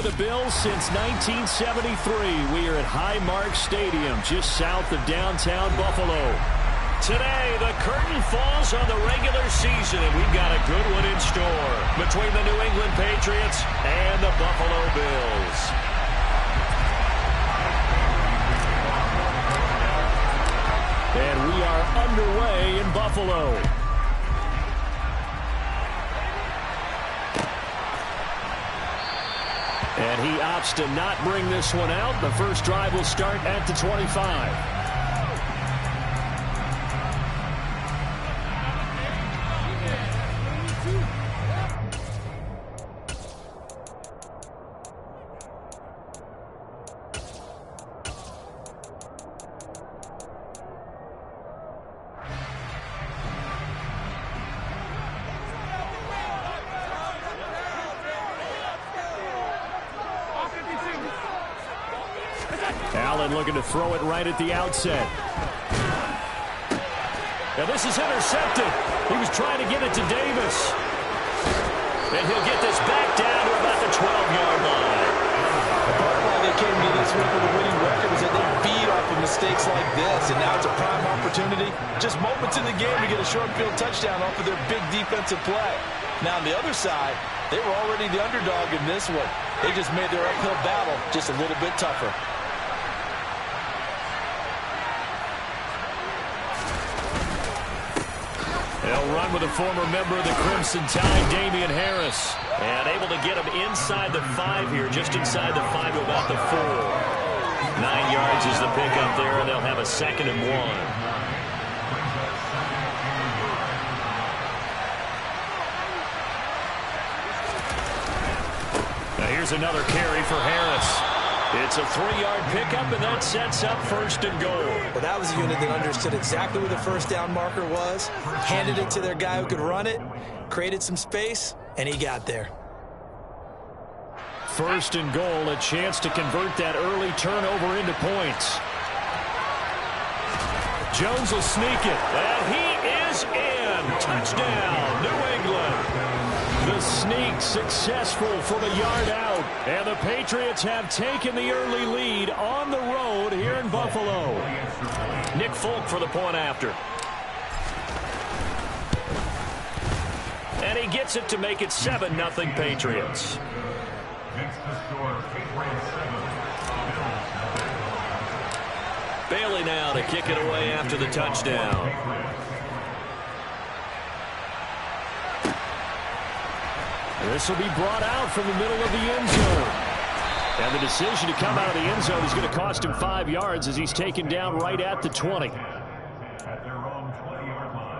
the Bills since 1973. We are at Highmark Stadium, just south of downtown Buffalo. Today, the curtain falls on the regular season, and we've got a good one in store between the New England Patriots and the Buffalo Bills. And we are underway in Buffalo. And he opts to not bring this one out. The first drive will start at the 25. Allen looking to throw it right at the outset. Now this is intercepted. He was trying to get it to Davis. And he'll get this back down to about the 12-yard line. Part of why they came to this week with a winning record is that they feed off of mistakes like this, and now it's a prime opportunity. Just moments in the game to get a short field touchdown off of their big defensive play. Now on the other side, they were already the underdog in this one. They just made their uphill battle just a little bit tougher. They'll run with a former member of the Crimson Tide, Damian Harris. And able to get him inside the 5 here, just inside the 5 to about the 4. 9 yards is the pickup there, and they'll have a 2nd and 1. Now here's another carry for Harris. It's a 3-yard pickup, and that sets up 1st and goal. Well, that was a unit that understood exactly where the first down marker was, handed it to their guy who could run it, created some space, and he got there. 1st and goal, a chance to convert that early turnover into points. Jones will sneak it, and he is in. Touchdown, New England. The sneak successful from a yard out. And the Patriots have taken the early lead on the road here in Buffalo. Nick Folk for the point after. And he gets it to make it 7-0 Patriots. Bailey now to kick it away after the touchdown. This will be brought out from the middle of the end zone. And the decision to come out of the end zone is going to cost him 5 yards as he's taken down right at the 20. At their own 20-yard line.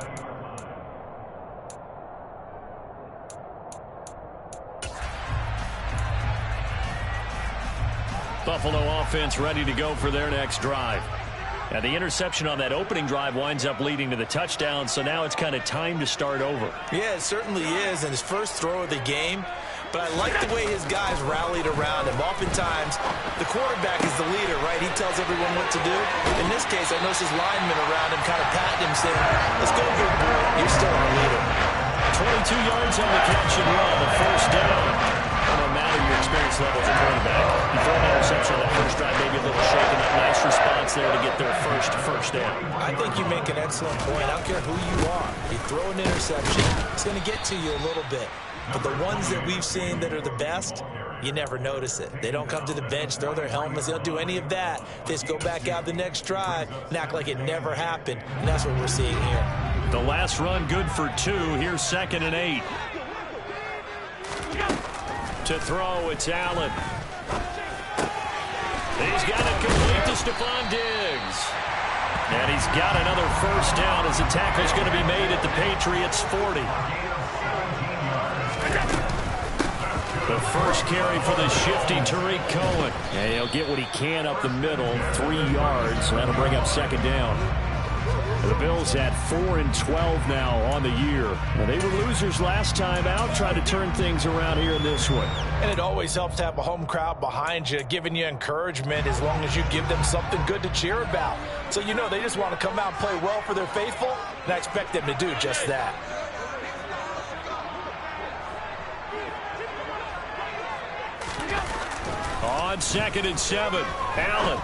Buffalo offense ready to go for their next drive. Now the interception on that opening drive winds up leading to the touchdown, so now it's kind of time to start over. Yeah, it certainly is, and his first throw of the game. But I like the way his guys rallied around him. Oftentimes, the quarterback is the leader, right? He tells everyone what to do. In this case, I noticed his linemen around him kind of patting him, saying, let's go, big boy. You're still our leader. 22 yards on the catch and run, the first down. No matter your experience level as a quarterback, you throw an interception on that first drive, maybe a little shaken up. Nice response there to get their first down. I think you make an excellent point. I don't care who you are. You throw an interception, it's going to get to you a little bit. But the ones that we've seen that are the best, you never notice it. They don't come to the bench, throw their helmets. They don't do any of that. They just go back out the next drive and act like it never happened. And that's what we're seeing here. The last run good for 2. Here's 2nd and 8. To throw, it's Allen. He's got it complete to Stephon Diggs. And he's got another first down as the tackle's going to be made at the Patriots' 40. The first carry for the shifty Tariq Cohen. And he'll get what he can up the middle, 3 yards. That'll bring up 2nd down. The Bills at 4-12 now on the year. Now, they were losers last time out, trying to turn things around here in this one. And it always helps to have a home crowd behind you, giving you encouragement as long as you give them something good to cheer about. So you know they just want to come out and play well for their faithful, and I expect them to do just that. On 2nd and 7, Allen.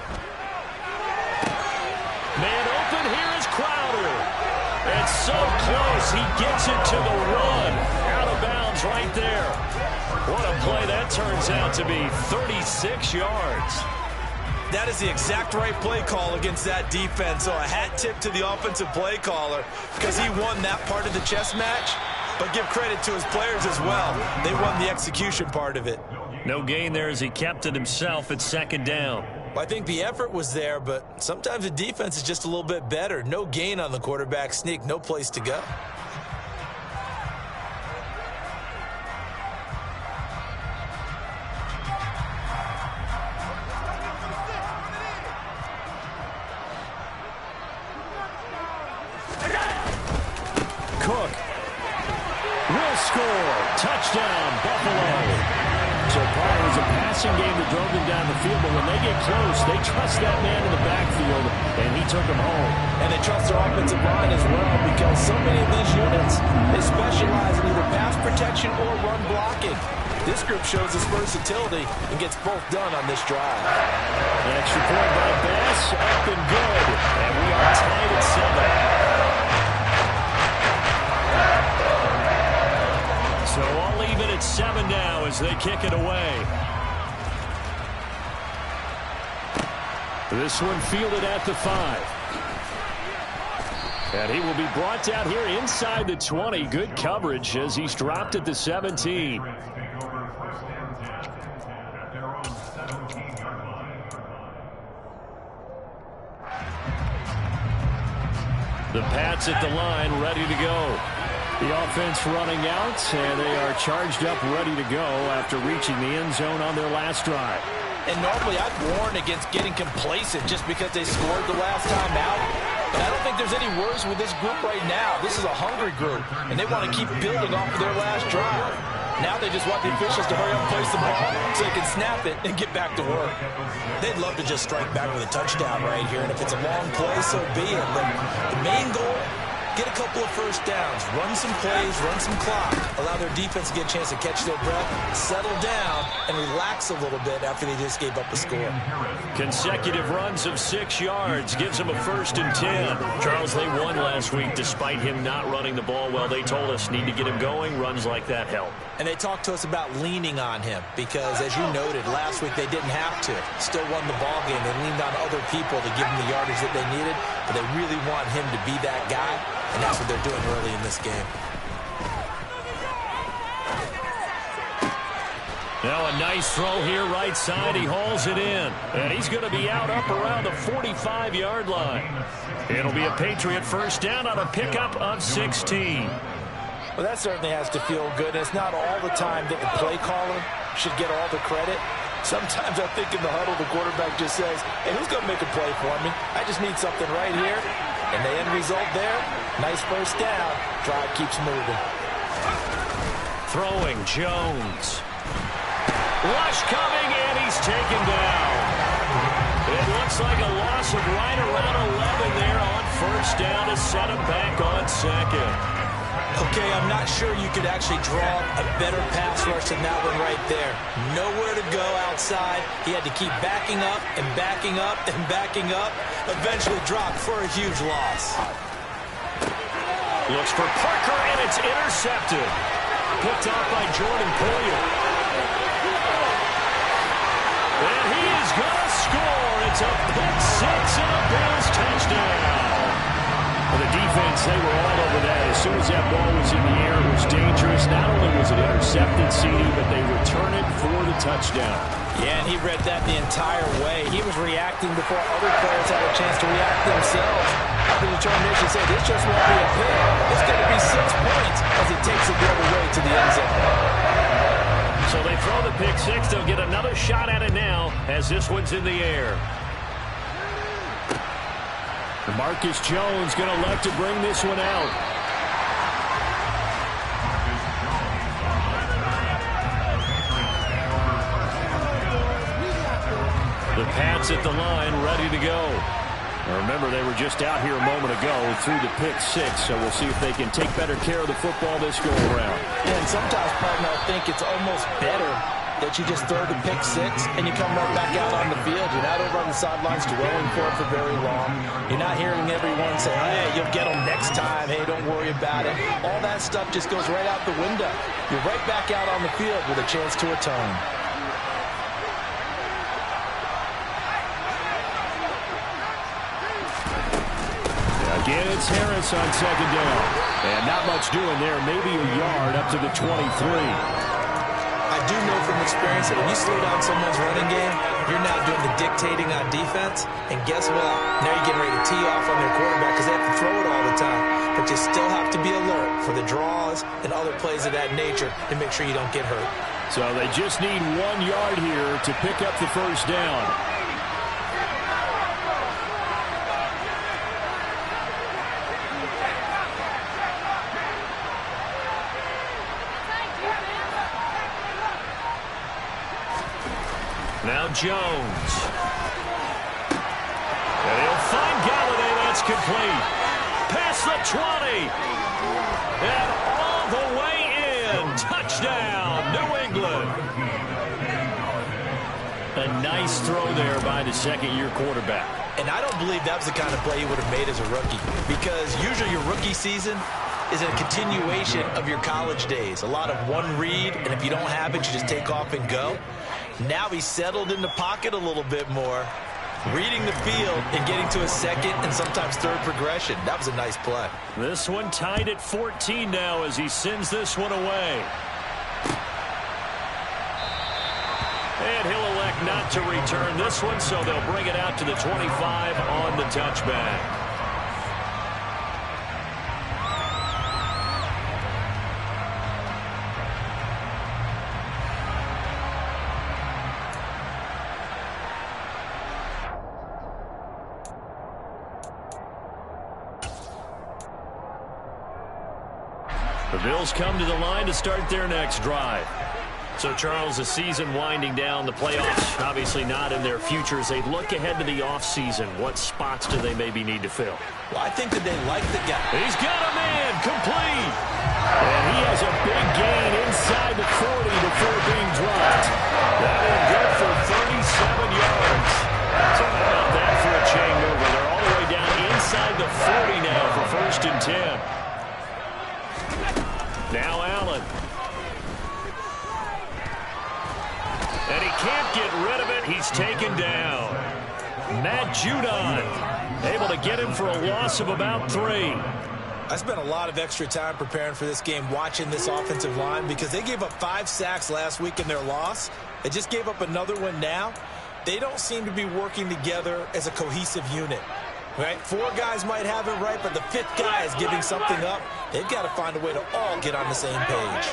Man open, here is Crowder. It's so close, he gets it to the run. Out of bounds right there. What a play that turns out to be, 36 yards. That is the exact right play call against that defense. So a hat tip to the offensive play caller because he won that part of the chess match. But give credit to his players as well. They won the execution part of it. No gain there as he kept it himself at 2nd down. Well, I think the effort was there, but sometimes the defense is just a little bit better. No gain on the quarterback sneak, no place to go. Cook will score. Touchdown, Buffalo. So part it was a passing game that drove them down the field, but when they get close, they trust that man in the backfield, and he took them home. And they trust their offensive line as well because so many of these units, they specialize in either pass protection or run blocking. This group shows its versatility and gets both done on this drive. The extra point by Bass, up and good. And we are tied at 7. So all even at 7 now as they kick it away. This one fielded at the 5. And he will be brought down here inside the 20. Good coverage as he's dropped at the 17. The Pats at the line, ready to go. The offense running out, and they are charged up, ready to go after reaching the end zone on their last drive. And normally I'd warn against getting complacent just because they scored the last time out. But I don't think there's any worries with this group right now. This is a hungry group, and they want to keep building off of their last drive. Now they just want the officials to hurry up and place the ball so they can snap it and get back to work. They'd love to just strike back with a touchdown right here, and if it's a long play, so be it. But the main goal, get a couple of first downs, run some plays, run some clock, allow their defense to get a chance to catch their breath, settle down, and relax a little bit after they just gave up a score. Consecutive runs of 6 yards gives them a 1st and 10. Charles, they won last week despite him not running the ball well. They told us need to get him going. Runs like that help. And they talked to us about leaning on him because, as you noted, last week they didn't have to. Still won the ball game. They leaned on other people to give them the yardage that they needed, but they really want him to be that guy. And that's what they're doing early in this game. Now a nice throw here right side. He hauls it in. And he's going to be out up around the 45-yard line. It'll be a Patriot 1st down on a pickup of 16. Well, that certainly has to feel good. And it's not all the time that the play caller should get all the credit. Sometimes I think in the huddle, the quarterback just says, hey, who's going to make a play for me? I just need something right here. And the end result there, nice 1st down. Drive keeps moving. Throwing, Jones. Rush coming, and he's taken down. It looks like a loss of right around 11 there on 1st down to set him back on 2nd. Okay, I'm not sure you could actually draw a better pass rush than that one right there. Nowhere to go outside. He had to keep backing up and backing up and backing up. Eventually dropped for a huge loss. Looks for Parker, and it's intercepted. Picked off by Jordan Poyer. And he is going to score. It's a pick 6 and a Bills touchdown. For the defense, they were all over that. As soon as that ball was in the air, it was dangerous. Not only was it intercepted, CD, but they return it for the touchdown. Yeah, and he read that the entire way. He was reacting before other players had a chance to react themselves. The determination said this just won't be a pick. It's going to be 6 points as he takes it the other way to the end zone. So they throw the pick 6. They'll get another shot at it now as this one's in the air. Marcus Jones going to elect to bring this one out. The Pats at the line, ready to go. Now remember, they were just out here a moment ago through the pick 6, so we'll see if they can take better care of the football this go around. And sometimes, partner, I think it's almost better that you just throw the pick six and you come right back out on the field. You're not over on the sidelines dwelling for it for very long. You're not hearing everyone say, hey, you'll get them next time. Hey, don't worry about it. All that stuff just goes right out the window. You're right back out on the field with a chance to atone. Again, it's Harris on second down. And not much doing there. Maybe a yard up to the 23. I do know from experience that when you slow down someone's running game, you're now doing the dictating on defense. And guess what? Now you're getting ready to tee off on their quarterback because they have to throw it all the time. But you still have to be alert for the draws and other plays of that nature to make sure you don't get hurt. So they just need 1 yard here to pick up the first down. Now Jones. And he'll find Galladay. That's complete. Past the 20. And all the way in. Touchdown, New England. A nice throw there by the second-year quarterback. And I don't believe that was the kind of play he would have made as a rookie. Because usually your rookie season is a continuation of your college days. A lot of one read, and if you don't have it, you just take off and go. Now he's settled in the pocket a little bit more, reading the field and getting to a second and sometimes third progression. That was a nice play. This one tied at 14 now as he sends this one away. And he'll elect not to return this one, so they'll bring it out to the 25 on the touchback. The Bills come to the line to start their next drive. So, Charles, the season winding down, the playoffs obviously not in their future. As they look ahead to the offseason, what spots do they maybe need to fill? Well, I think that they like the guy. He's got a man, complete. And he has a big gain inside the 40 before being dropped. That will good for 37 yards. So how about that for a chain mover? They're all the way down inside the 40 now for 1st and 10. Now Allen. And he can't get rid of it. He's taken down. Matt Judon able to get him for a loss of about 3. I spent a lot of extra time preparing for this game, watching this offensive line, because they gave up 5 sacks last week in their loss. They just gave up another one now. They don't seem to be working together as a cohesive unit. Right? 4 guys might have it right, but the 5th guy is giving something up. They've got to find a way to all get on the same page.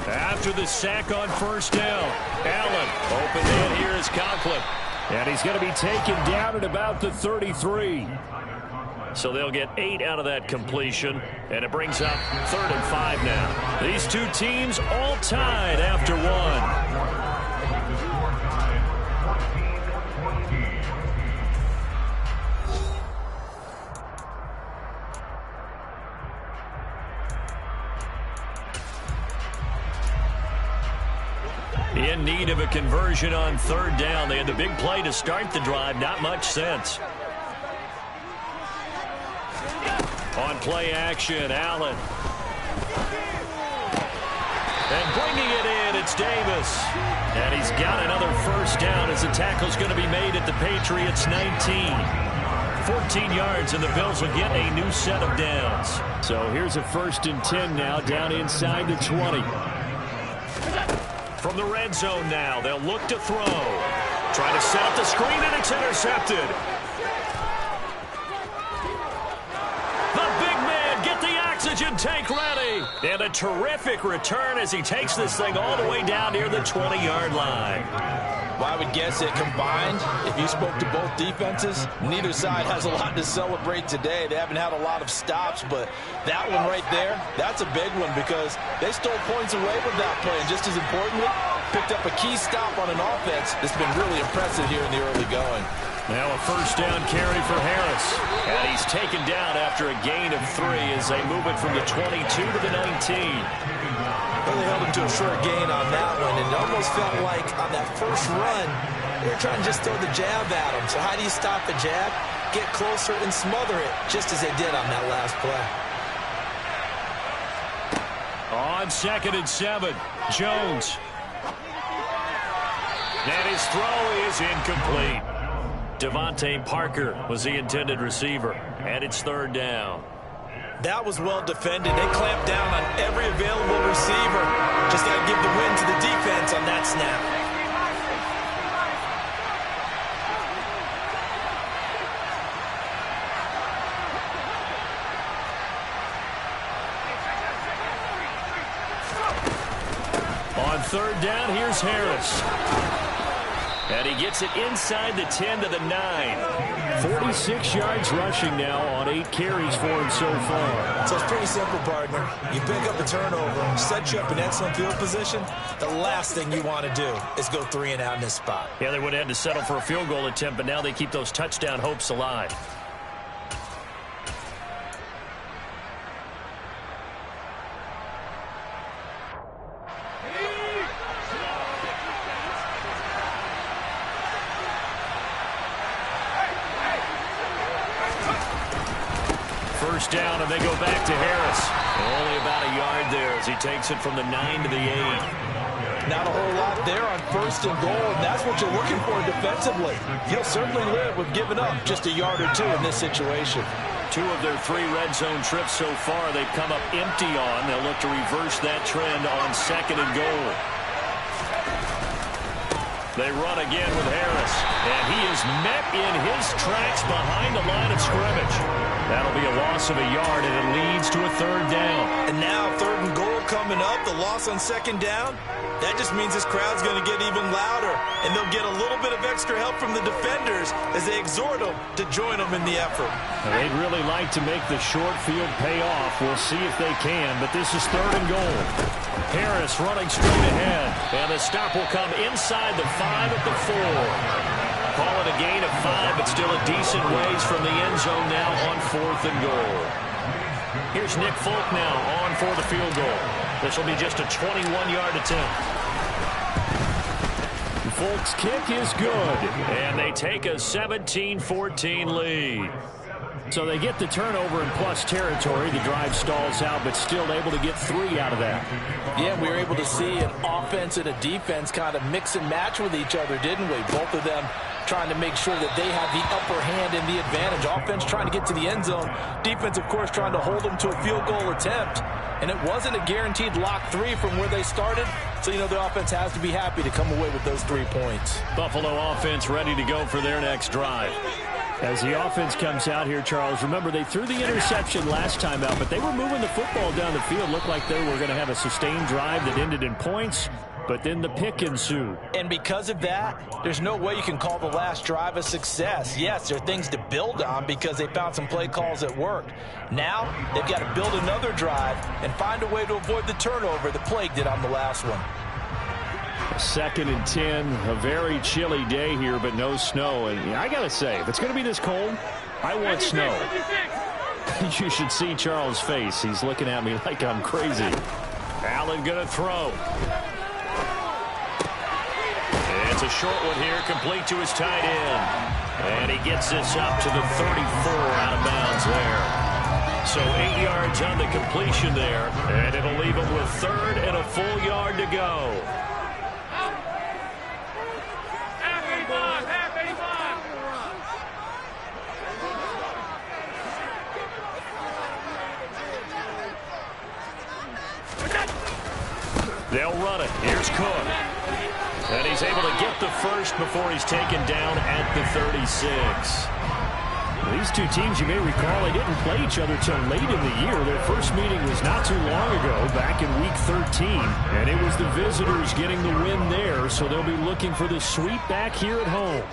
After the sack on 1st down, Allen open in. Here is Conklin. And he's going to be taken down at about the 33. So they'll get 8 out of that completion. And it brings up 3rd and 5 now. These two teams all tied after 1. In need of a conversion on 3rd down. They had the big play to start the drive. Not much sense. On play action, Allen. And bringing it in, it's Davis. And he's got another 1st down as the tackle's going to be made at the Patriots' 19. 14 yards, and the Bills will get a new set of downs. So here's a 1st and 10 now, down inside the 20. From the red zone now, they'll look to throw. Trying to set up the screen, and it's intercepted. The big man, get the oxygen tank ready. And a terrific return as he takes this thing all the way down near the 20-yard line. Well, I would guess that combined, if you spoke to both defenses, neither side has a lot to celebrate today. They haven't had a lot of stops, but that one right there, that's a big one because they stole points away with that play. And just as importantly, picked up a key stop on an offense that's been really impressive here in the early going. Now a first down carry for Harris. And he's taken down after a gain of 3 as they move it from the 22 to the 19. Well, they held him to a short gain on that one, and it almost felt like on that first run, they were trying to just throw the jab at him. So how do you stop the jab? Get closer and smother it, just as they did on that last play. On 2nd and 7, Jones. And his throw is incomplete. Devontae Parker was the intended receiver, and it's 3rd down. That was well defended. They clamped down on every available receiver. Just got to give the win to the defense on that snap. On 3rd down, here's Harris. And he gets it inside the 10 to the 9. 46 yards rushing now on 8 carries for him so far. So it's pretty simple, partner. You pick up a turnover, set you up in excellent field position. The last thing you want to do is go 3 and out in this spot. Yeah, they would have had to settle for a field goal attempt, but now they keep those touchdown hopes alive. First down, and they go back to Harris. Only about a yard there as he takes it from the 9 to the 8. Not a whole lot there on 1st and goal, and that's what you're looking for defensively. You'll certainly live with giving up just a yard or 2 in this situation. 2 of their 3 red zone trips so far they've come up empty on. They'll look to reverse that trend on 2nd and goal. They run again with Harris, and he is met in his tracks behind the line of scrimmage. That'll be a loss of a yard, and it leads to a 3rd down. And now 3rd and goal coming up, the loss on 2nd down. That just means this crowd's going to get even louder, and they'll get a little bit of extra help from the defenders as they exhort them to join them in the effort. Now, they'd really like to make the short field pay off. We'll see if they can, but this is 3rd and goal. Harris running straight ahead, and the stop will come inside the 5 at the 4. Call it a gain of 5, but still a decent ways from the end zone now on 4th and goal. Here's Nick Folk now on for the field goal. This will be just a 21-yard attempt. Folk's kick is good, and they take a 17-14 lead. So they get the turnover in plus territory. The drive stalls out, but still able to get 3 out of that. Yeah, we were able to see an offense and a defense kind of mix and match with each other, didn't we? Both of them trying to make sure that they have the upper hand and the advantage. Offense trying to get to the end zone. Defense, of course, trying to hold them to a field goal attempt. And it wasn't a guaranteed lock 3 from where they started. So, you know, the offense has to be happy to come away with those 3 points. Buffalo offense ready to go for their next drive. As the offense comes out here, Charles, remember they threw the interception last time out, but they were moving the football down the field. Looked like they were going to have a sustained drive that ended in points, but then the pick ensued. And because of that, there's no way you can call the last drive a success. Yes, there are things to build on because they found some play calls that worked. Now, they've got to build another drive and find a way to avoid the turnover that plagued it on the last one. 2nd and 10, a very chilly day here, but no snow. And I got to say, if it's going to be this cold, I want snow. You should see Charles' face. He's looking at me like I'm crazy. Allen going to throw. It's a short one here, complete to his tight end. And he gets this up to the 34 out of bounds there. So 8 yards on the completion there, and it'll leave him with 3rd and a full yard to go. They'll run it. Here's Cook. And he's able to get the first before he's taken down at the 36. These two teams, you may recall, they didn't play each other till late in the year. Their first meeting was not too long ago, back in Week 13. And it was the visitors getting the win there, so they'll be looking for the sweep back here at home.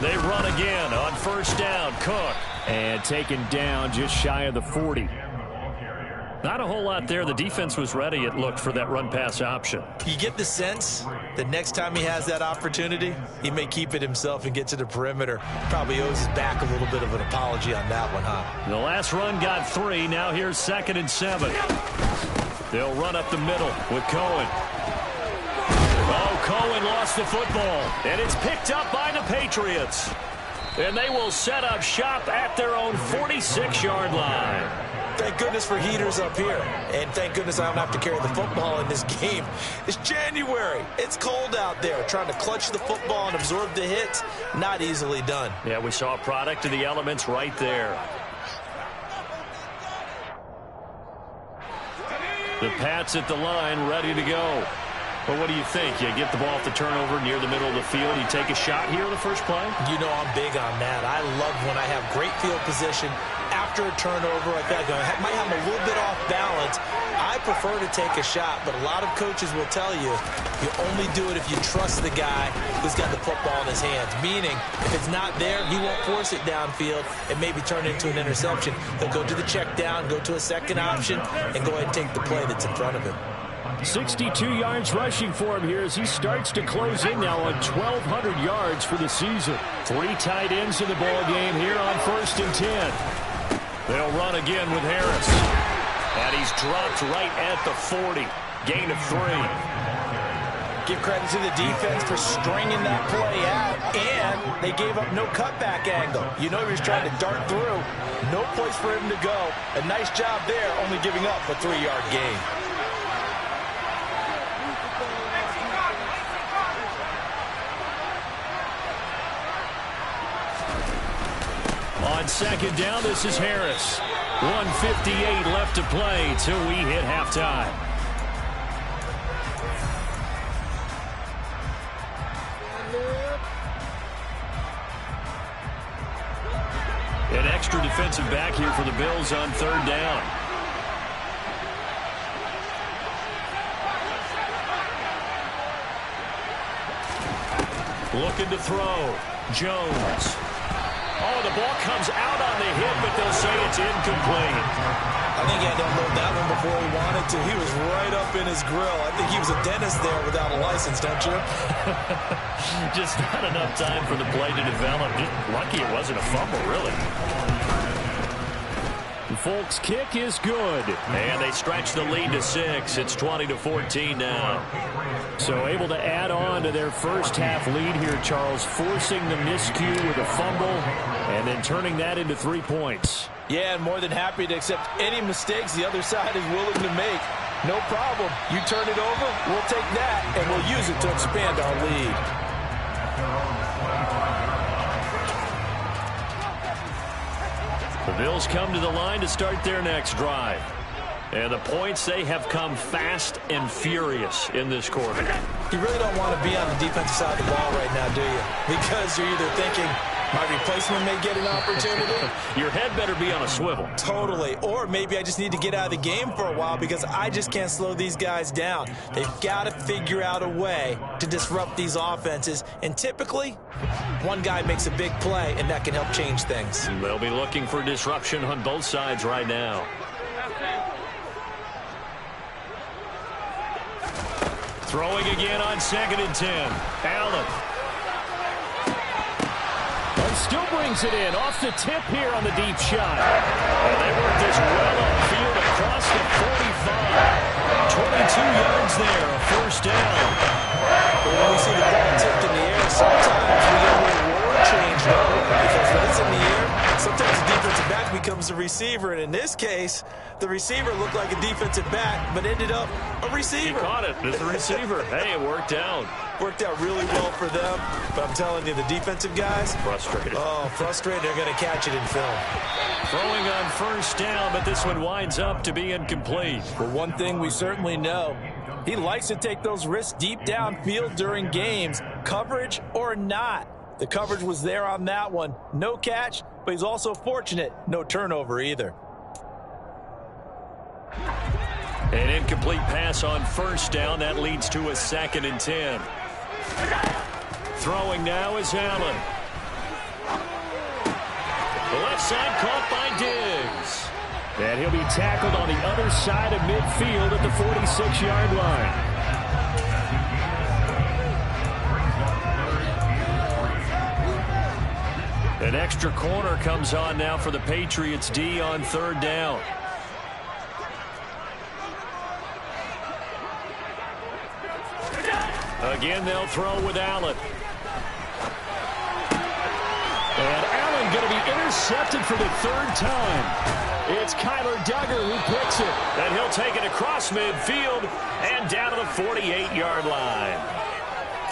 They run again on 1st down. Cook. And taken down just shy of the 40. Not a whole lot there. The defense was ready, it looked, for that run-pass option. You get the sense that next time he has that opportunity, he may keep it himself and get to the perimeter. Probably owes his back a little bit of an apology on that one, huh? The last run got 3. Now here's 2nd and 7. They'll run up the middle with Cohen. Oh, Cohen lost the football, and it's picked up by the Patriots. And they will set up shop at their own 46-yard line. Thank goodness for heaters up here. And thank goodness I don't have to carry the football in this game. It's January. It's cold out there. Trying to clutch the football and absorb the hits, not easily done. Yeah, we saw a product of the elements right there. The Pats at the line, ready to go. But what do you think? You get the ball off the turnover near the middle of the field. You take a shot here in the first play? You know I'm big on that. I love when I have great field position after a turnover. I feel like I might have a little bit off balance. I prefer to take a shot, but a lot of coaches will tell you only do it if you trust the guy who's got the football in his hands. Meaning, if it's not there, he won't force it downfield and maybe turn it into an interception. He'll go to the check down, go to a second option, and go ahead and take the play that's in front of him. 62 yards rushing for him here as he starts to close in now on 1,200 yards for the season. 3 tight ends in the ball game here on 1st and 10. They'll run again with Harris. And he's dropped right at the 40. Gain of 3. Give credit to the defense for stringing that play out, and they gave up no cutback angle. You know he was trying to dart through. No place for him to go. A nice job there, only giving up a 3-yard gain. On 2nd down, this is Harris. 1:58 left to play till we hit halftime. An extra defensive back here for the Bills on 3rd down. Looking to throw. Jones. Oh, the ball comes out on the hit, but they'll say it's incomplete. I think he had to unload that one before he wanted to. He was right up in his grill. I think he was a dentist there without a license, don't you? Just not enough time for the play to develop. Just lucky it wasn't a fumble, really. Folks' kick is good. And they stretch the lead to 6. It's 20-14 now. So able to add on to their first half lead here, Charles, forcing the miscue with a fumble and then turning that into 3 points. Yeah, and more than happy to accept any mistakes the other side is willing to make. No problem. You turn it over, we'll take that, and we'll use it to expand our lead. The Bills come to the line to start their next drive. And the points, they have come fast and furious in this quarter. You really don't want to be on the defensive side of the ball right now, do you? Because you're either thinking, my replacement may get an opportunity. Your head better be on a swivel. Totally. Or maybe I just need to get out of the game for a while because I just can't slow these guys down. They've got to figure out a way to disrupt these offenses. And typically, one guy makes a big play, and that can help change things. They'll be looking for disruption on both sides right now. Throwing again on 2nd and 10. Allen. And still brings it in. Off the tip here on the deep shot. And they work this well upfield across the 45. 22 yards there, a 1st down. When we see the ball tipped in the air, sometimes we get a little reward change, because when it's in the air, sometimes the defensive back becomes the receiver. And in this case, the receiver looked like a defensive back, but ended up a receiver. He caught it as the receiver. Hey, it worked out. Worked out really well for them, but I'm telling you, the defensive guys, frustrated. Oh, frustrated. They're going to catch it in film. Throwing on 1st down, but this one winds up to be incomplete. Well, one thing we certainly know, he likes to take those risks deep downfield during games, coverage or not. The coverage was there on that one. No catch, but he's also fortunate. No turnover either. An incomplete pass on 1st down. That leads to a 2nd and 10. Throwing now is Allen. The left side caught by Diggs. And he'll be tackled on the other side of midfield at the 46-yard line. An extra corner comes on now for the Patriots D on third down. Again, they'll throw with Allen. And Allen going to be intercepted for the third time. It's Kyler Duggar who picks it. And he'll take it across midfield and down to the 48-yard line.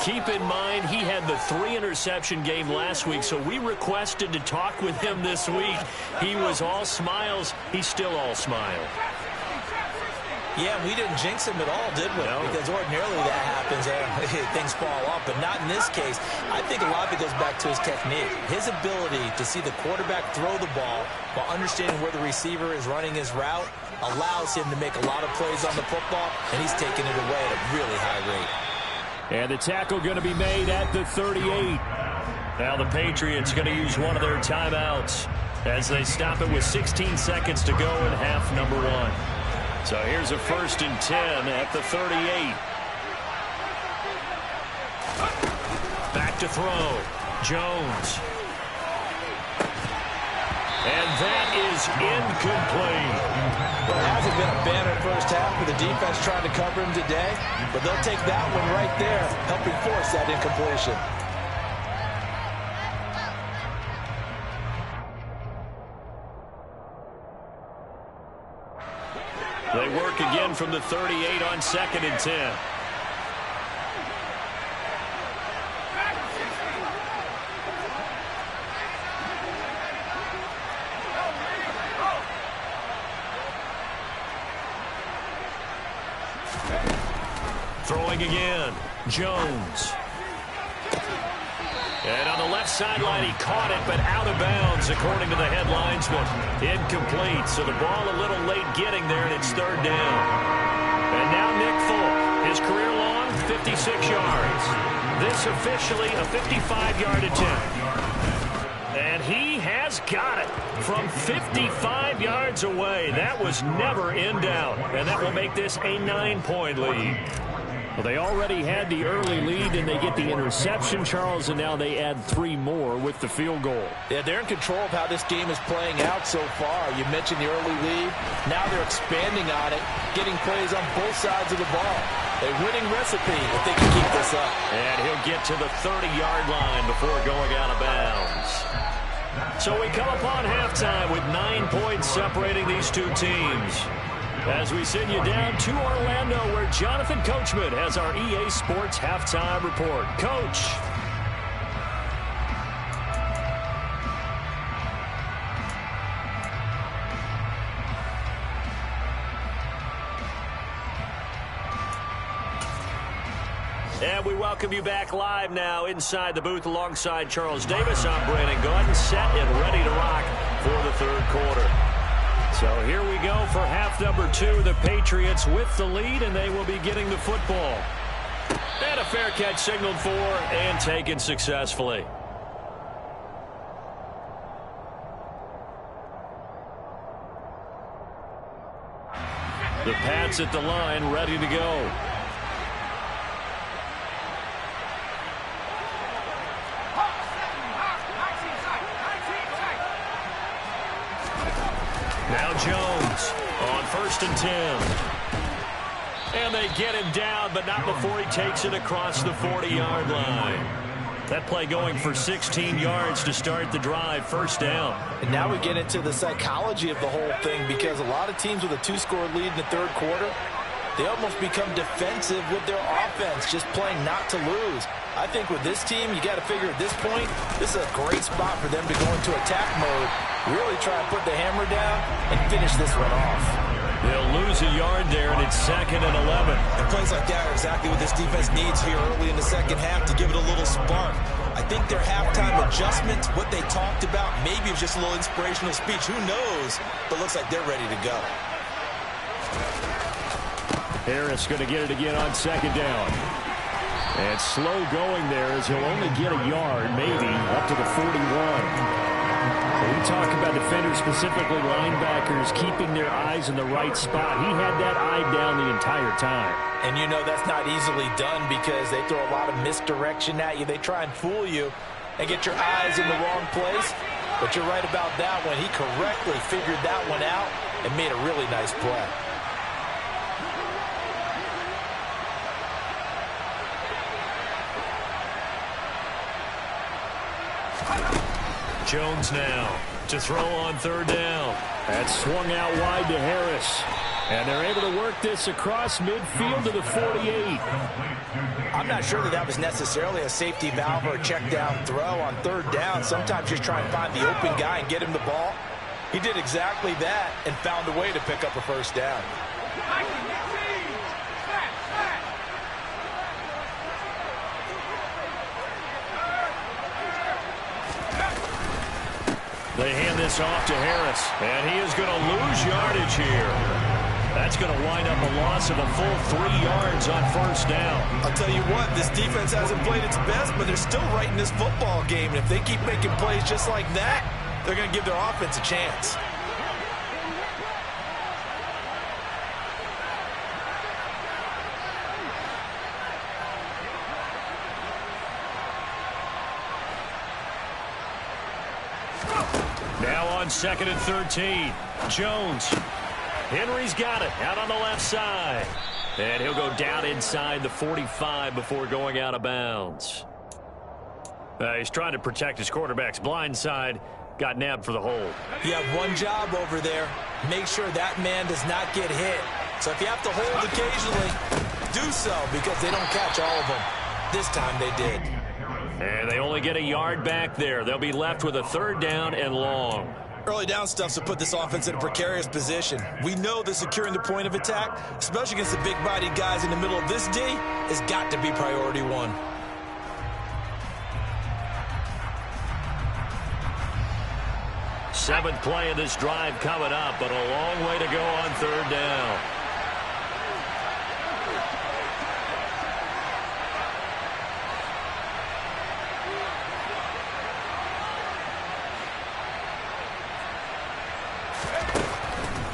Keep in mind, he had the 3-interception game last week, so we requested to talk with him this week. He was all smiles. He's still all smile. Yeah, we didn't jinx him at all, did we? No. Because ordinarily that happens, things fall off, but not in this case. I think a lot of it goes back to his technique. His ability to see the quarterback throw the ball while understanding where the receiver is running his route allows him to make a lot of plays on the football, and he's taking it away at a really high rate. And the tackle going to be made at the 38. Now the Patriots going to use one of their timeouts as they stop it with 16 seconds to go in half number 1. So here's a 1st and 10 at the 38. Back to throw. Jones. And that is incomplete. Well, it hasn't been a banner first half with the defense trying to cover him today, but they'll take that one right there, helping force that incompletion. They work again from the 38 on 2nd and 10. Throwing again. Jones. And on the left sideline, he caught it, but out of bounds, according to the head linesman. Incomplete, so the ball a little late getting there, and it's 3rd down. And now Nick Folk, his career long, 56 yards. This officially a 55-yard attempt. And he has got it from 55 yards away. That was never in doubt, and that will make this a 9-point lead. Well, they already had the early lead, and they get the interception, Charles, and now they add 3 more with the field goal. Yeah, they're in control of how this game is playing out so far. You mentioned the early lead. Now they're expanding on it, getting plays on both sides of the ball. A winning recipe if they can keep this up. And he'll get to the 30-yard line before going out of bounds. So we come upon halftime with 9 points separating these two teams. As we send you down to Orlando, where Jonathan Coachman has our EA Sports Halftime Report. Coach. And we welcome you back live now inside the booth alongside Charles Davis. I'm Brandon Gordon, set and ready to rock for the 3rd quarter. So here we go for half number 2. The Patriots with the lead, and they will be getting the football. And a fair catch signaled for and taken successfully. The Pats at the line, ready to go. Now Jones on 1st and 10. And they get him down, but not before he takes it across the 40-yard line. That play going for 16 yards to start the drive, 1st down. And now we get into the psychology of the whole thing, because a lot of teams with a 2-score lead in the 3rd quarter, they almost become defensive with their offense, just playing not to lose. I think with this team, you got to figure at this point, this is a great spot for them to go into attack mode, really try and put the hammer down and finish this one off. They'll lose a yard there, and it's 2nd and 11. And plays like that are exactly what this defense needs here early in the 2nd half to give it a little spark. I think their halftime adjustment, what they talked about, maybe it was just a little inspirational speech. Who knows? But looks like they're ready to go. Harris going to get it again on 2nd down. And slow going there as he'll only get a yard, maybe, up to the 41. When we talk about defenders, specifically linebackers, keeping their eyes in the right spot, he had that eye down the entire time. And you know that's not easily done because they throw a lot of misdirection at you. They try and fool you and get your eyes in the wrong place. But you're right about that one. He correctly figured that one out and made a really nice play. Jones now to throw on third down. That's swung out wide to Harris. And they're able to work this across midfield to the 48. I'm not sure that was necessarily a safety valve or a check down throw on third down. Sometimes just try and find the open guy and get him the ball. He did exactly that and found a way to pick up a first down. They hand this off to Harris, and he is going to lose yardage here. That's going to wind up a loss of a full 3 yards on first down. I'll tell you what, this defense hasn't played its best, but they're still right in this football game. And if they keep making plays just like that, they're going to give their offense a chance. Now on 2nd and 13, Jones. Henry's got it out on the left side. And he'll go down inside the 45 before going out of bounds. He's trying to protect his quarterback's blind side. Got nabbed for the hold. You have one job over there. Make sure that man does not get hit. So if you have to hold occasionally, do so because they don't catch all of them. This time they did. And they only get a yard back there. They'll be left with a third down and long. Early down stuff to put this offense in a precarious position. We know that securing the point of attack, especially against the big-bodied guys in the middle of this D, has got to be priority one. Seventh play of this drive coming up, but a long way to go on third down.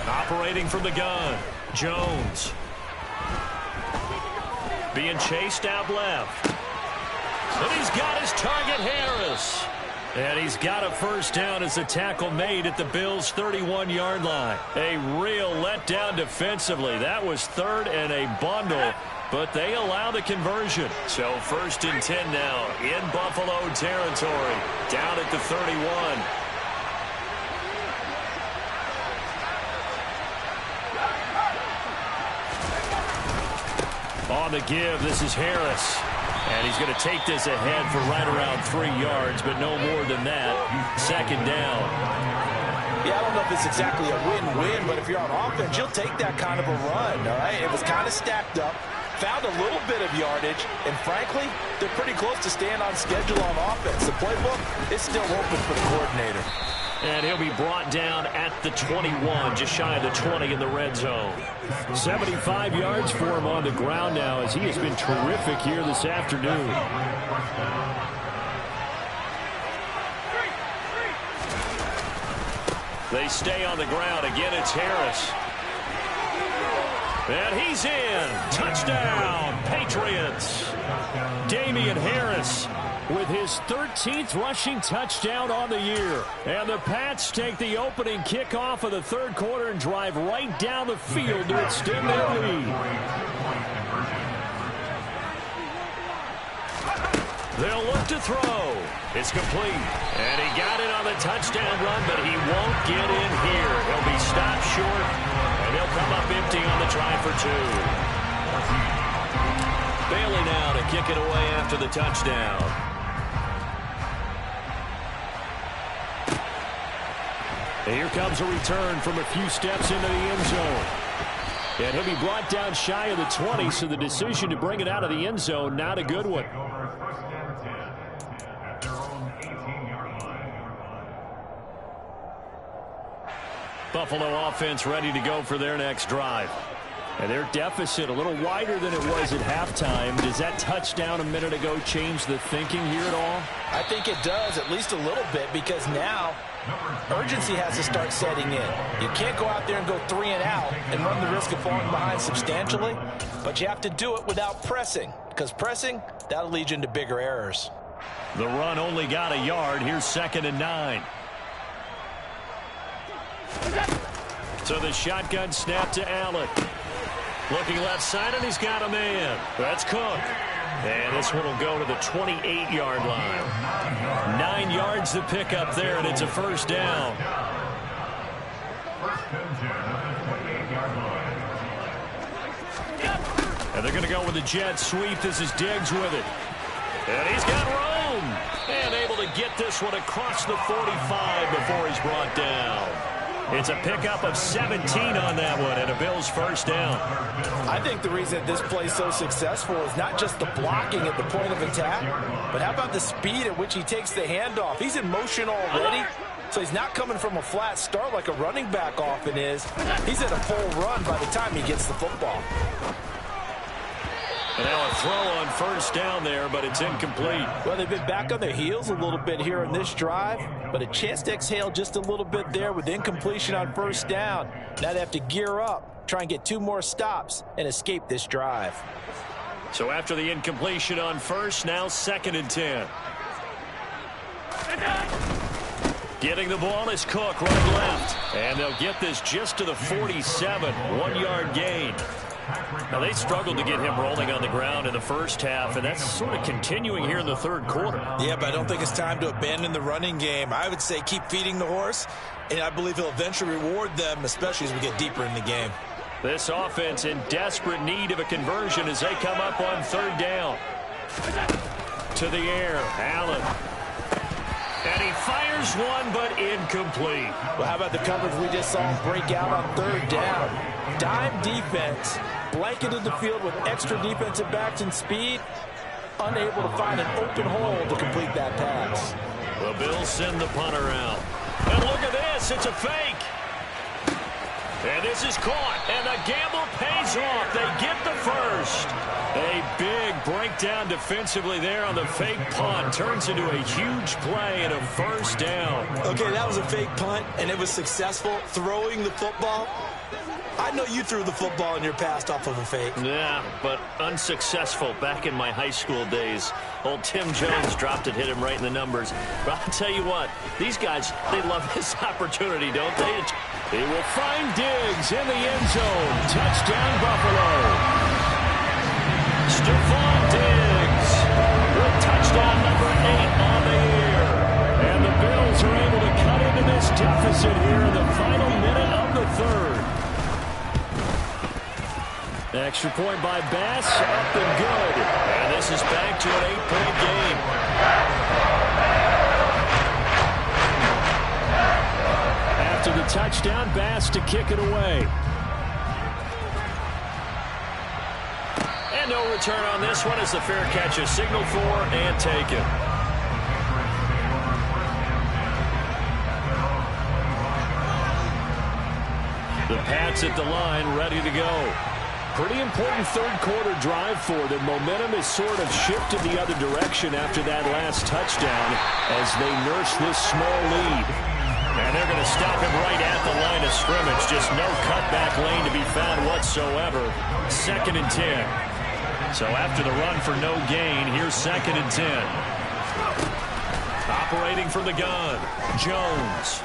Operating from the gun, Jones. Being chased out left. And he's got his target, Harris. And he's got a first down as the tackle made at the Bills' 31-yard line. A real letdown defensively. That was third and a bundle, but they allow the conversion. So 1st and 10 now in Buffalo territory, down at the 31. On the give, this is Harris. And he's going to take this ahead for right around 3 yards, but no more than that. Second down. Yeah, I don't know if it's exactly a win-win, but if you're on offense, you'll take that kind of a run, all right? It was kind of stacked up, found a little bit of yardage, and frankly, they're pretty close to staying on schedule on offense. The playbook is still open for the coordinator. And he'll be brought down at the 21, just shy of the 20 in the red zone. 75 yards for him on the ground now as he has been terrific here this afternoon. They stay on the ground. Again, it's Harris. And he's in. Touchdown, Patriots. Damian Harris with his 13th rushing touchdown on the year. And the Pats take the opening kickoff of the third quarter and drive right down the field to extend their lead. They'll look to throw. It's complete. And he got it on the touchdown run, but he won't get in here. He'll be stopped short, and he'll come up empty on the try for 2. Bailey now to kick it away after the touchdown. And here comes a return from a few steps into the end zone. And he'll be brought down shy of the 20, so the decision to bring it out of the end zone, not a good one. Buffalo offense ready to go for their next drive. And their deficit a little wider than it was at halftime. Does that touchdown a minute ago change the thinking here at all? I think it does, at least a little bit, because now urgency has to start setting in. You can't go out there and go 3 and out and run the risk of falling behind substantially, but you have to do it without pressing, because pressing, that'll lead you into bigger errors. The run only got a yard. Here's 2nd and 9. So the shotgun snap to Allen. Looking left side, and he's got a man. That's Cook. And this one will go to the 28-yard line. 9 yards to pick up there, and it's a first down. And they're going to go with the jet sweep. This is Diggs with it. And he's got room. And able to get this one across the 45 before he's brought down. It's a pickup of 17 on that one, and a Bills first down. I think the reason this play is so successful is not just the blocking at the point of attack, but how about the speed at which he takes the handoff? He's in motion already, so he's not coming from a flat start like a running back often is. He's at a full run by the time he gets the football. And now a throw on first down there, but it's incomplete. Well, they've been back on their heels a little bit here in this drive, but a chance to exhale just a little bit there with incompletion on first down. Now they have to gear up, try and get 2 more stops, and escape this drive. So after the incompletion on first, now 2nd and 10. Getting the ball is Cook, right left. And they'll get this just to the 47, 1-yard gain. Now, they struggled to get him rolling on the ground in the first half, and that's sort of continuing here in the third quarter. Yeah, but I don't think it's time to abandon the running game. I would say keep feeding the horse, and I believe he'll eventually reward them, especially as we get deeper in the game. This offense in desperate need of a conversion as they come up on 3rd down. To the air, Allen. And he fires one, but incomplete. Well, how about the coverage we just saw break out on 3rd down? Dime defense, blanketed the field with extra defensive backs and speed, unable to find an open hole to complete that pass. The Bills send the punter out. And look at this, it's a fake. And this is caught, and the gamble pays off. They get the first. A big breakdown defensively there on the fake punt. Turns into a huge play and a first down. Okay, that was a fake punt, and it was successful throwing the football. I know you threw the football in your past off of a fake. Yeah, but unsuccessful back in my high school days. Old Tim Jones dropped it, hit him right in the numbers. But I'll tell you what, these guys, they love this opportunity, don't they? They will find Diggs in the end zone. Touchdown, Buffalo. Stephon Diggs with touchdown number 8 on the year. And the Bills are able to cut into this deficit here in the final minute of the 3rd. Extra point by Bass, up and good. And this is back to an 8-point game. After the touchdown, Bass to kick it away. And no return on this one as the fair catch is signaled for and taken. The Pats at the line, ready to go. Pretty important third quarter drive for them. Momentum has sort of shifted the other direction after that last touchdown as they nurse this small lead. And they're going to stop him right at the line of scrimmage. Just no cutback lane to be found whatsoever. 2nd and 10. So after the run for no gain, here's 2nd and 10. Operating from the gun, Jones.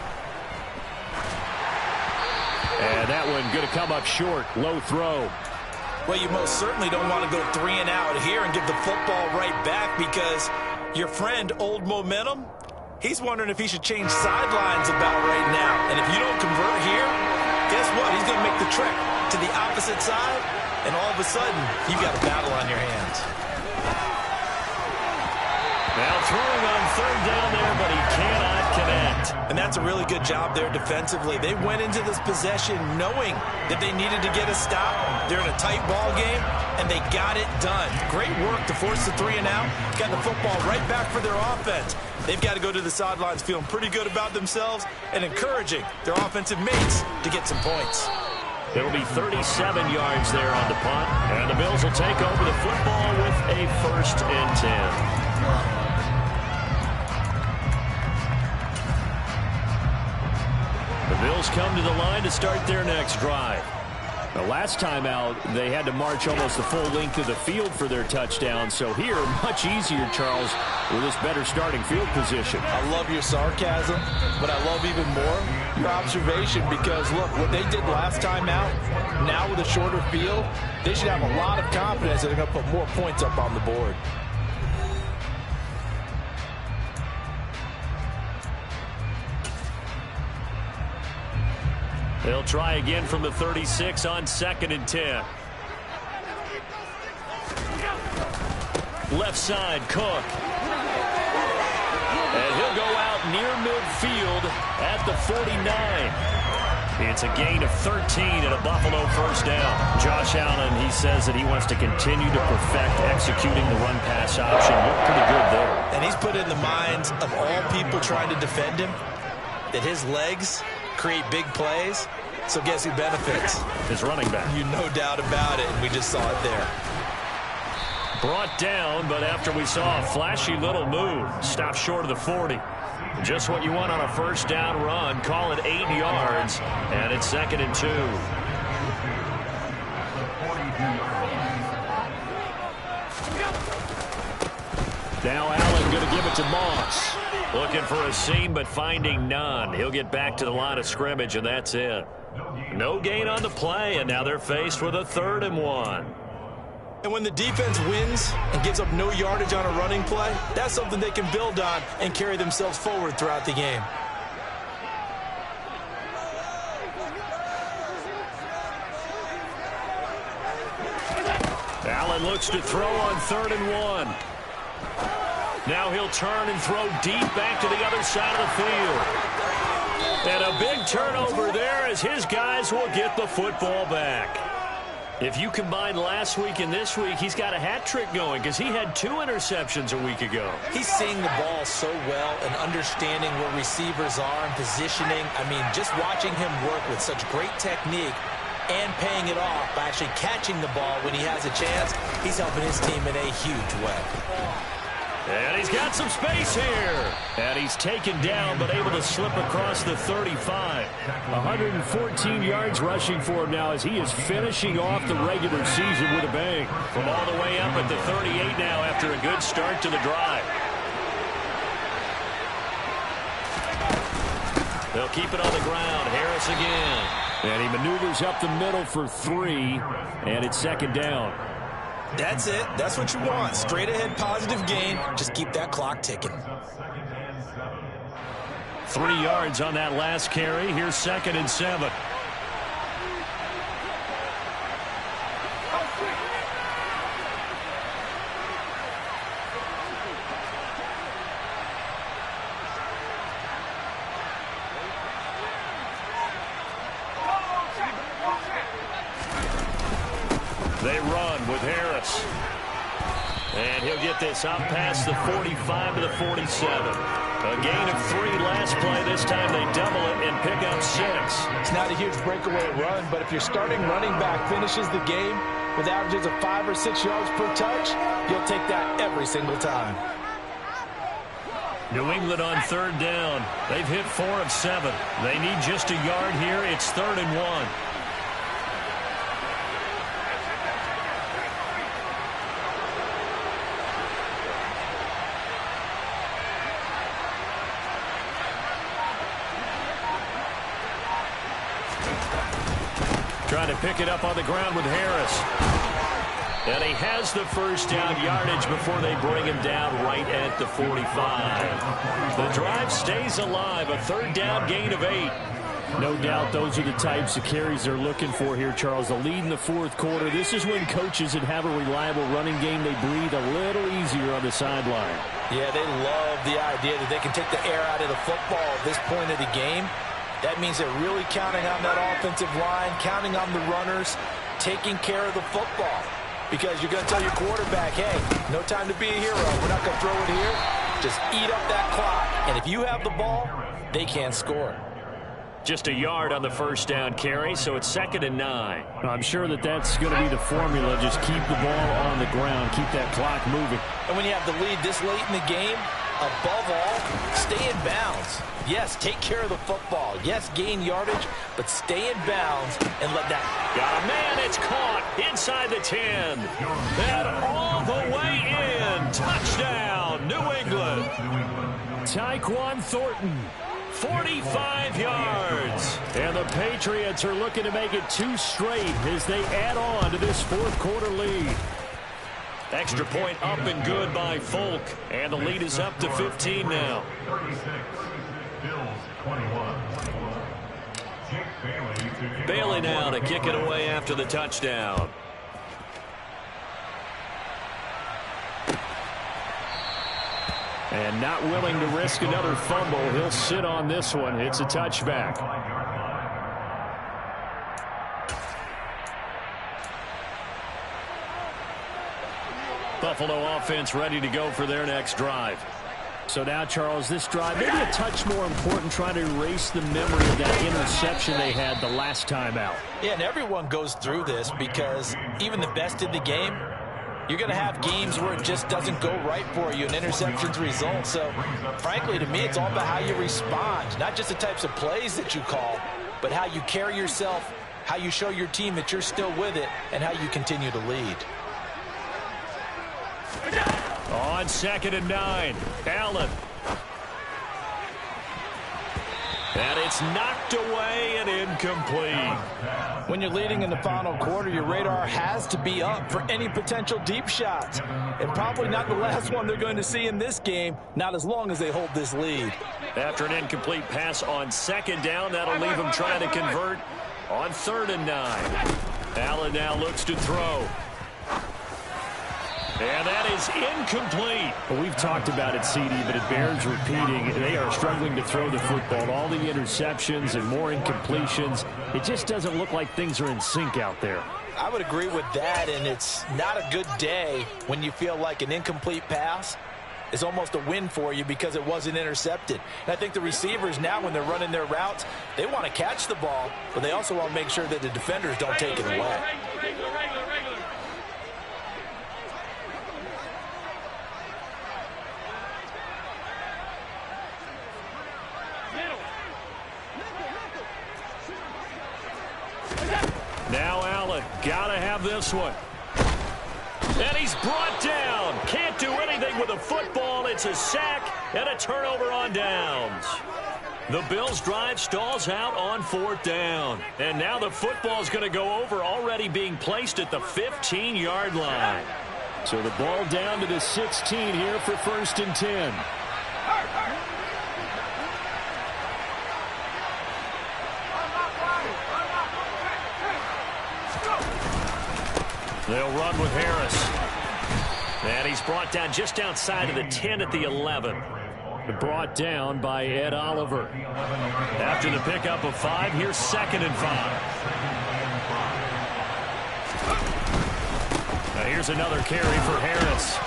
And that one going to come up short. Low throw. Well, you most certainly don't want to go 3 and out here and give the football right back because your friend, Old Momentum, he's wondering if he should change sidelines about right now. And if you don't convert here, guess what? He's going to make the trek to the opposite side, and all of a sudden, you've got a battle on your hands. Now throwing on 3rd down there, but he cannot connect. And that's a really good job there defensively. They went into this possession knowing that they needed to get a stop. They're in a tight ball game, and they got it done. Great work to force the 3 and out. Got the football right back for their offense. They've got to go to the sidelines feeling pretty good about themselves and encouraging their offensive mates to get some points. It'll be 37 yards there on the punt. And the Bills will take over the football with a 1st and 10. The Bills come to the line to start their next drive. The last time out, they had to march almost the full length of the field for their touchdown. So here, much easier, Charles, with this better starting field position. I love your sarcasm, but I love even more your observation because, look, what they did last time out, now with a shorter field, they should have a lot of confidence that they're going to put more points up on the board. They'll try again from the 36 on 2nd and 10. Left side, Cook. And he'll go out near midfield at the 49. It's a gain of 13 and a Buffalo 1st down. Josh Allen, he says that he wants to continue to perfect executing the run-pass option. Looked pretty good there. And he's put in the minds of all people trying to defend him that his legs create big plays. So guess who benefits? His running back. You no doubt about it, and we just saw it there. Brought down, but after we saw a flashy little move, stopped short of the 40. Just what you want on a 1st down run. Call it 8 yards, and it's 2nd and 2. Now Allen going to give it to Moss. Looking for a seam, but finding none. He'll get back to the line of scrimmage, and that's it. No gain on the play, and now they're faced with a 3rd and 1. And when the defense wins and gives up no yardage on a running play, that's something they can build on and carry themselves forward throughout the game. Allen looks to throw on 3rd and 1. Now he'll turn and throw deep back to the other side of the field. And a big turnover there as his guys will get the football back. If you combine last week and this week, he's got a hat trick going because he had 2 interceptions a week ago. He's seeing the ball so well and understanding where receivers are and positioning. I mean, just watching him work with such great technique and paying it off by actually catching the ball when he has a chance, he's helping his team in a huge way. And he's got some space here. And he's taken down, but able to slip across the 35. 114 yards rushing for him now as he is finishing off the regular season with a bang. From all the way up at the 38 now after a good start to the drive. They'll keep it on the ground. Harris again. And he maneuvers up the middle for 3. And it's 2nd down. That's it. That's what you want. Straight ahead positive gain. Just keep that clock ticking. 3 yards on that last carry. Here's 2nd and 7. They run with Harris. And he'll get this up past the 45 to the 47. A gain of 3 last play. This time they double it and pick up 6. It's not a huge breakaway run, but if your starting running back finishes the game with averages of 5 or 6 yards per touch, you'll take that every single time. New England on 3rd down. They've hit 4 of 7. They need just a yard here. It's 3rd and 1. Trying to pick it up on the ground with Harris. And he has the 1st down yardage before they bring him down right at the 45. The drive stays alive. A 3rd down gain of 8. No doubt those are the types of carries they're looking for here, Charles. The lead in the 4th quarter. This is when coaches that have a reliable running game, they breathe a little easier on the sideline. Yeah, they love the idea that they can take the air out of the football at this point of the game. That means they're really counting on that offensive line, counting on the runners, taking care of the football. Because you're going to tell your quarterback, hey, no time to be a hero. We're not going to throw it here. Just eat up that clock. And if you have the ball, they can't score. Just a yard on the first down carry, so it's 2nd and 9. I'm sure that's going to be the formula. Just keep the ball on the ground. Keep that clock moving. And when you have the lead this late in the game, above all, stay in bounds. Yes, take care of the football. Yes, gain yardage, but stay in bounds and let that. Got a man, it's caught inside the 10. And all the way in. Touchdown, New England. Tyquan Thornton. 45 yards. And the Patriots are looking to make it 2 straight as they add on to this fourth-quarter lead. Extra point up and good by Folk. And the lead is up to 15 now. Bailey now to kick it away after the touchdown. And not willing to risk another fumble. He'll sit on this one. It's a touchback. Buffalo offense ready to go for their next drive. So now, Charles, this drive maybe a touch more important, trying to erase the memory of that interception they had the last time out. Yeah, and everyone goes through this because even the best in the game, you're going to have games where it just doesn't go right for you, and interceptions result. So, frankly, to me, it's all about how you respond, not just the types of plays that you call, but how you carry yourself, how you show your team that you're still with it, and how you continue to lead. On 2nd and 9, Allen. And it's knocked away and incomplete. When you're leading in the final quarter, your radar has to be up for any potential deep shots. And probably not the last one they're going to see in this game, not as long as they hold this lead. After an incomplete pass on 2nd down, that'll leave them trying to convert on 3rd and 9. Allen now looks to throw. And that is incomplete. Well, we've talked about it, CD, but it bears repeating. They are struggling to throw the football. All the interceptions and more incompletions. It just doesn't look like things are in sync out there. I would agree with that, and it's not a good day when you feel like an incomplete pass is almost a win for you because it wasn't intercepted. And I think the receivers now, when they're running their routes, they want to catch the ball, but they also want to make sure that the defenders don't take it away. Now Allen, gotta have this one. And he's brought down. Can't do anything with a football. It's a sack and a turnover on downs. The Bills' drive stalls out on 4th down. And now the football's going to go over, already being placed at the 15-yard line. So the ball down to the 16 here for 1st and 10. They'll run with Harris. And he's brought down just outside of the 10 at the 11. Brought down by Ed Oliver. After the pickup of 5, here's 2nd and 5. Now here's another carry for Harris.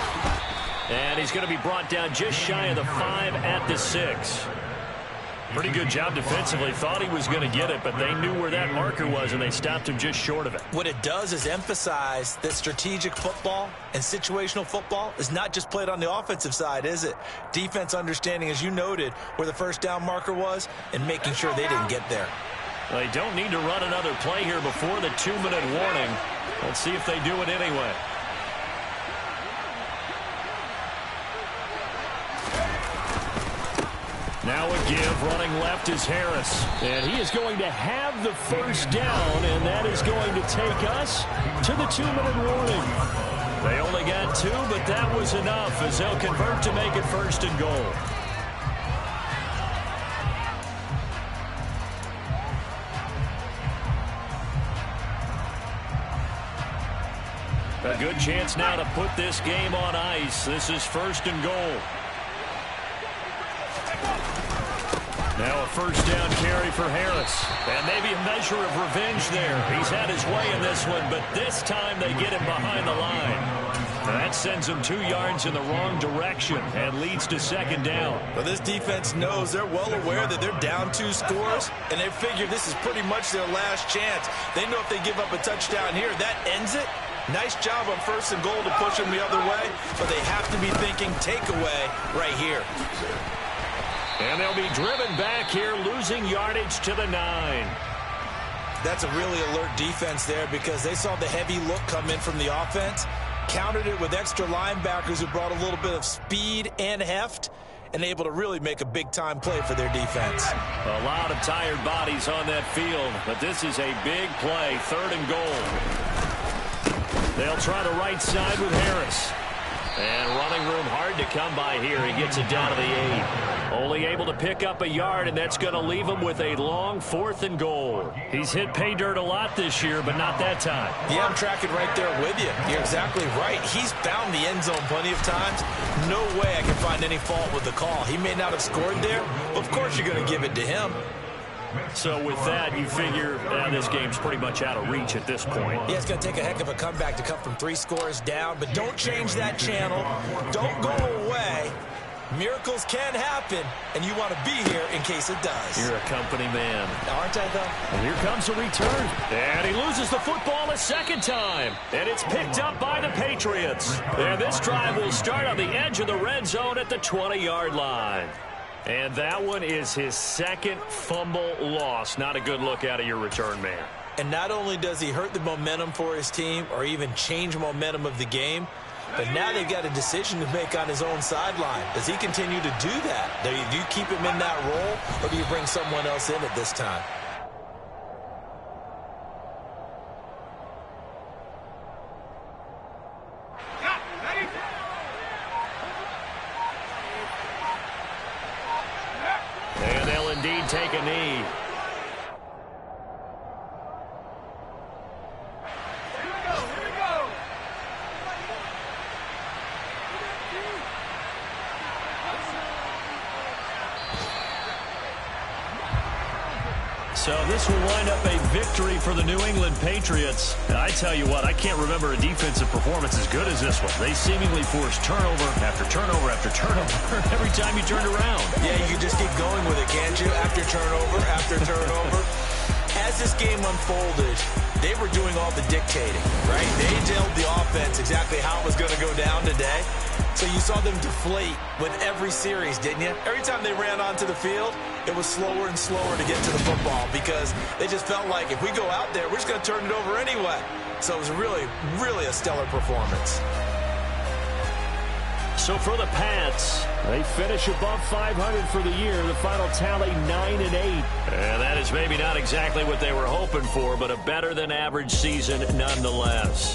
And he's going to be brought down just shy of the 5 at the 6. Pretty good job defensively. Thought he was going to get it, but they knew where that marker was, and they stopped him just short of it. What it does is emphasize that strategic football and situational football is not just played on the offensive side, is it? Defense understanding, as you noted, where the 1st down marker was and making sure they didn't get there. They don't need to run another play here before the 2-minute warning. Let's see if they do it anyway. Now a give, running left is Harris. And he is going to have the 1st down, and that is going to take us to the 2-minute warning. They only got 2, but that was enough as they'll convert to make it 1st and goal. A good chance now to put this game on ice. This is 1st and goal. Now a 1st down carry for Harris. And maybe a measure of revenge there. He's had his way in this one, but this time they get him behind the line. That sends them 2 yards in the wrong direction and leads to second down. Well, this defense knows, they're well aware that they're down 2 scores, and they figure this is pretty much their last chance. They know if they give up a touchdown here, that ends it. Nice job on 1st and goal to push them the other way, but they have to be thinking takeaway right here. And they'll be driven back here, losing yardage to the 9. That's a really alert defense there because they saw the heavy look come in from the offense, countered it with extra linebackers who brought a little bit of speed and heft, and able to really make a big-time play for their defense. A lot of tired bodies on that field, but this is a big play, 3rd and goal. They'll try the right side with Harris. And running room hard to come by here. He gets it down to the 8. Only able to pick up a yard, and that's going to leave him with a long 4th and goal. He's hit pay dirt a lot this year, but not that time. Yeah, I'm tracking right there with you. You're exactly right. He's found the end zone plenty of times. No way I can find any fault with the call. He may not have scored there, but of course you're going to give it to him. So with that, you figure this game's pretty much out of reach at this point. Yeah, it's going to take a heck of a comeback to come from 3 scores down, but don't change that channel. Don't go away. Miracles can happen, and you want to be here in case it does. You're a company man. Aren't I, though? And here comes a return. And he loses the football a second time. And it's picked up by the Patriots. And this drive will start on the edge of the red zone at the 20-yard line. And that one is his 2nd fumble loss. Not a good look out of your return man. And not only does he hurt the momentum for his team or even change momentum of the game, but now they've got a decision to make on his own sideline. Does he continue to do that? Do you keep him in that role, or do you bring someone else in at this time? And they'll indeed take a knee. So this will wind up a victory for the New England Patriots. And I tell you what, I can't remember a defensive performance as good as this one. They seemingly forced turnover after turnover after turnover every time you turned around. Yeah, you can just keep going with it, can't you? After turnover. As this game unfolded, they were doing all the dictating, right? They told the offense exactly how it was going to go down today. So you saw them deflate with every series, didn't you? Every time they ran onto the field, it was slower and slower to get to the football because they just felt like if we go out there, we're just going to turn it over anyway. So it was really, really a stellar performance. So for the Pats, they finish above 500 for the year. The final tally 9-8. And that is maybe not exactly what they were hoping for, but a better than average season nonetheless.